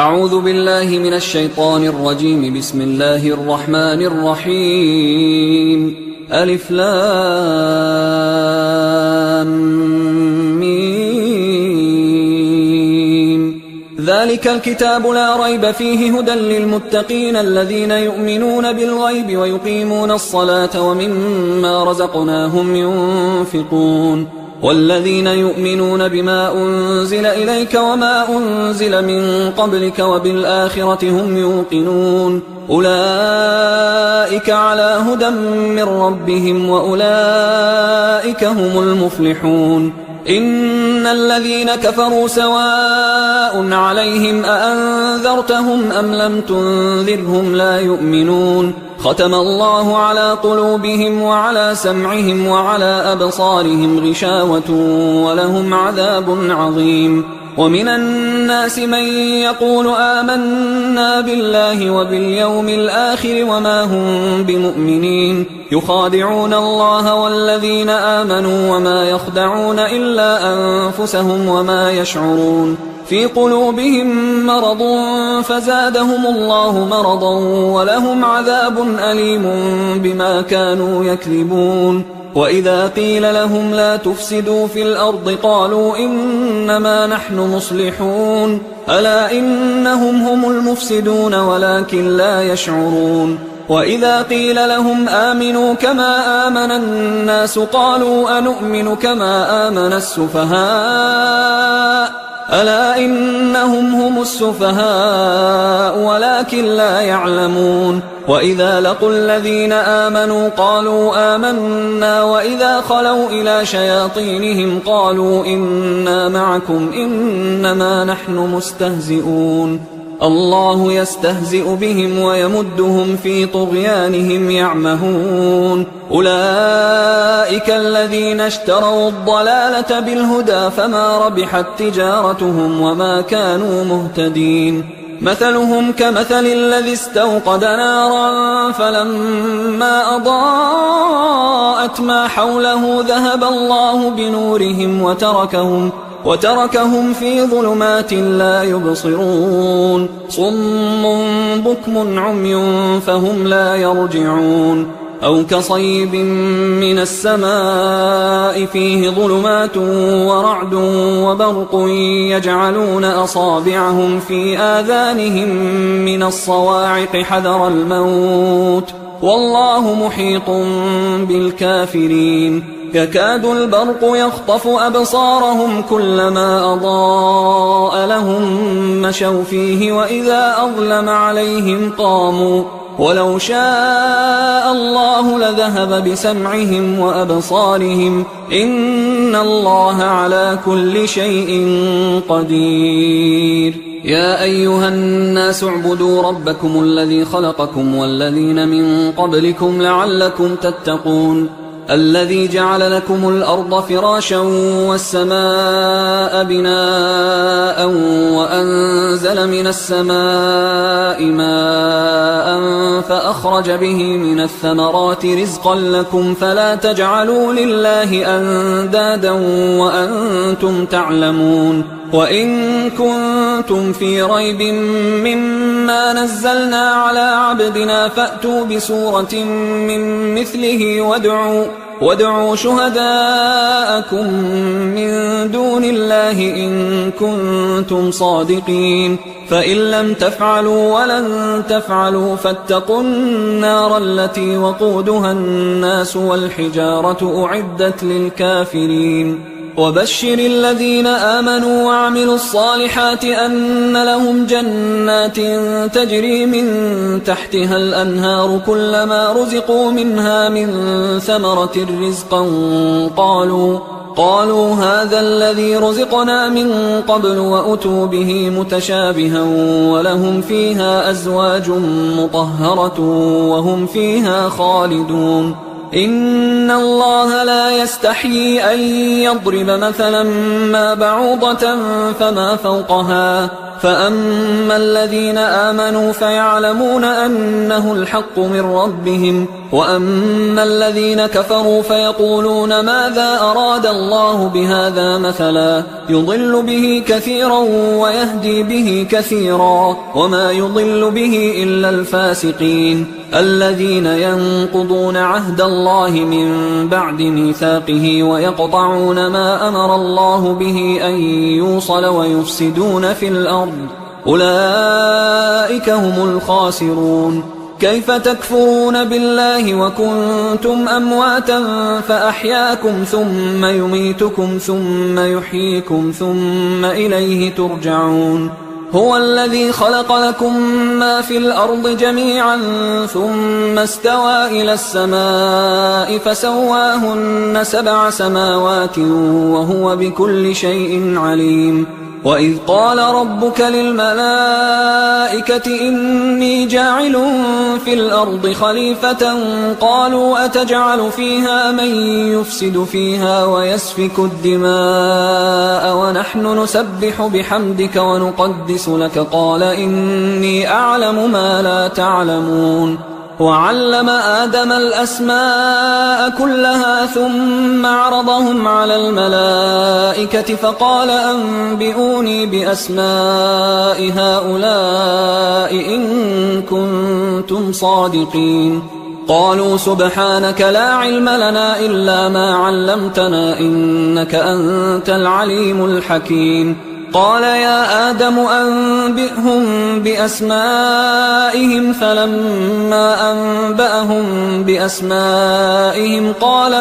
أعوذ بالله من الشيطان الرجيم. بسم الله الرحمن الرحيم. ألف لام ميم. ذلك الكتاب لا ريب فيه هدى للمتقين الذين يؤمنون بالغيب ويقيمون الصلاة ومما رزقناهم ينفقون والذين يؤمنون بما أنزل إليك وما أنزل من قبلك وبالآخرة هم يوقنون أولئك على هدى من ربهم وأولئك هم المفلحون. إن الذين كفروا سواء عليهم أأنذرتهم أم لم تنذرهم لا يؤمنون ختم الله على قلوبهم وعلى سمعهم وعلى أبصارهم غشاوة ولهم عذاب عظيم. ومن الناس من يقول آمنا بالله وباليوم الآخر وما هم بمؤمنين يخادعون الله والذين آمنوا وما يخدعون إلا أنفسهم وما يشعرون في قلوبهم مرض فزادهم الله مرضا ولهم عذاب أليم بما كانوا يكذبون. وإذا قيل لهم لا تفسدوا في الأرض قالوا إنما نحن مصلحون ألا إنهم هم المفسدون ولكن لا يشعرون. وإذا قيل لهم آمنوا كما آمن الناس قالوا أنؤمن كما آمن السفهاء ألا إنهم هم السفهاء ولكن لا يعلمون. وإذا لقوا الذين آمنوا قالوا آمنا وإذا خلوا إلى شياطينهم قالوا إنا معكم إنما نحن مستهزئون الله يستهزئ بهم ويمدهم في طغيانهم يعمهون. أولئك الذين اشتروا الضلالة بالهدى فما ربحت تجارتهم وما كانوا مهتدين. مثلهم كمثل الذي استوقد نارا فلما أضاءت ما حوله ذهب الله بنورهم وتركهم في ظلمات لا يبصرون صم بكم عمي فهم لا يرجعون. أو كصيب من السماء فيه ظلمات ورعد وبرق يجعلون أصابعهم في آذانهم من الصواعق حذر الموت والله محيط بالكافرين. يكاد البرق يخطف أبصارهم كلما أضاء لهم مشوا فيه وإذا أظلم عليهم قاموا ولو شاء الله لذهب بسمعهم وأبصارهم إن الله على كل شيء قدير. يا أيها الناس اعبدوا ربكم الذي خلقكم والذين من قبلكم لعلكم تتقون الذي جعل لكم الأرض فراشا والسماء بناء وأنزل من السماء ماء فأخرج به من الثمرات رزقا لكم فلا تجعلوا لله أندادا وأنتم تعلمون. وإن كنتم في ريب مما نزلنا على عبدنا فأتوا بسورة من مثله وادعوا شهداءكم من دون الله إن كنتم صادقين فإن لم تفعلوا ولن تفعلوا فاتقوا النار التي وقودها الناس والحجارة أعدت للكافرين. وبشر الذين آمنوا وعملوا الصالحات أن لهم جنات تجري من تحتها الأنهار كلما رزقوا منها من ثمرة رزقا قالوا هذا الذي رزقنا من قبل وأتوا به متشابها ولهم فيها أزواج مطهرة وهم فيها خالدون. إن الله لا يستحيي أن يضرب مثلا ما بعوضة فما فوقها فأما الذين آمنوا فيعلمون أنه الحق من ربهم، وأما الذين كفروا فيقولون ماذا أراد الله بهذا مثلا يضل به كثيرا ويهدي به كثيرا وما يضل به إلا الفاسقين الذين ينقضون عهد الله من بعد ميثاقه ويقطعون ما أمر الله به أن يوصل ويفسدون في الأرض أولئك هم الخاسرون. كيف تكفرون بالله وكنتم أمواتا فأحياكم ثم يميتكم ثم يحييكم ثم إليه ترجعون. هو الذي خلق لكم ما في الأرض جميعا ثم استوى إلى السماء فسواهن 7 سماوات وهو بكل شيء عليم. وإذ قال ربك للملائكة إني جاعل في الأرض خليفة قالوا أتجعل فيها من يفسد فيها ويسفك الدماء ونحن نسبح بحمدك ونقدس لك قال إني أعلم ما لا تعلمون. وعلم آدم الأسماء كلها ثم عرضهم على الملائكة فقال أنبئوني بأسماء هؤلاء إن كنتم صادقين. قالوا سبحانك لا علم لنا إلا ما علمتنا إنك أنت العليم الحكيم. قال يا آدم أنبئهم بأسمائهم فلما أنبأهم بأسمائهم قال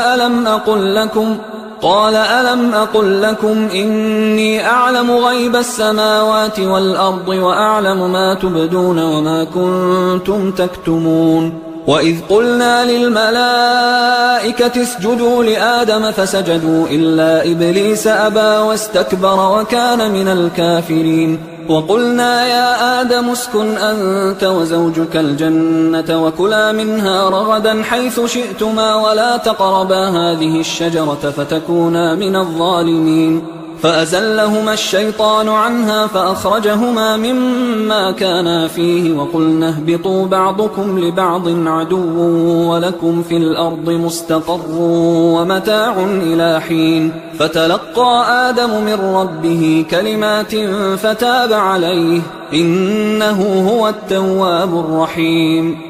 ألم أقل لكم إني أعلم غيب السماوات والأرض وأعلم ما تبدون وما كنتم تكتمون. وإذ قلنا للملائكة اسجدوا لآدم فسجدوا إلا إبليس أبى واستكبر وكان من الكافرين. وقلنا يا آدم اسكن أنت وزوجك الجنة وكلا منها رغدا حيث شئتما ولا تقربا هذه الشجرة فتكونا من الظالمين. فأزلهما الشيطان عنها فأخرجهما مما كانا فيه وقلنا اهبطوا بعضكم لبعض عدو ولكم في الأرض مستقر ومتاع إلى حين. فتلقى آدم من ربه كلمات فتاب عليه إنه هو التواب الرحيم.